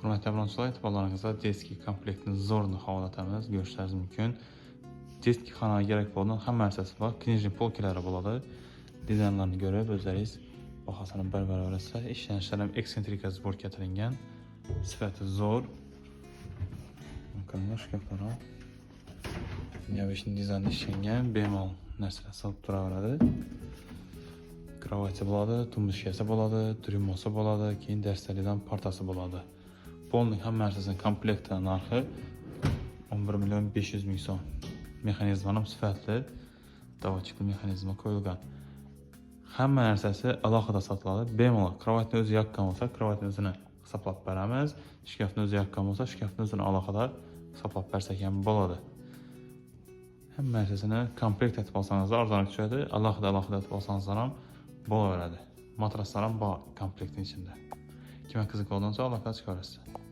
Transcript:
Hürmetli abunəçilər, etibarlarınızda diski komplektini zorla xavolatamiz, görüşləriniz mümkün. Diski xanaya gerek olan həmmə əsası var. Knijni polkaları buladı. Dizaynlarını görüb özləriz baxasanın bərabər öyrətsə, işlənişlərəm eksentrika zbor gətirilən, sifəti zor. Bakın, şkaflara. Dünyavişin dizaynı işlənən, bemal nəsələ salıb dura varadı. Kravati buladı, tumuşkəsi buladı, trümosu buladı, keyin dərsləridən partası buladı. Polnik həm mərsəsin komplektinin narxı 11.500.000 son. Mexanizmanım sifətli, davaçıqlı mexanizma qoyulğan. Həm mərsəsi alaxıda satıladı. Bemal, kravatin özü yaqqan olsa, kravatin özünü saplab bərəməz. Şkaftin özü yaqqan olsa, şkaftin özünü alaxıda saplab bərsəkən boladı. Həm mərsəsini komplekt etib alsanız da arzanı küçədir. Alaxıda etib alsanız da bol öyrədi. Matraslarım var komplektin içində. Kimə qızıq olduğunca alaqada çıxarırsın.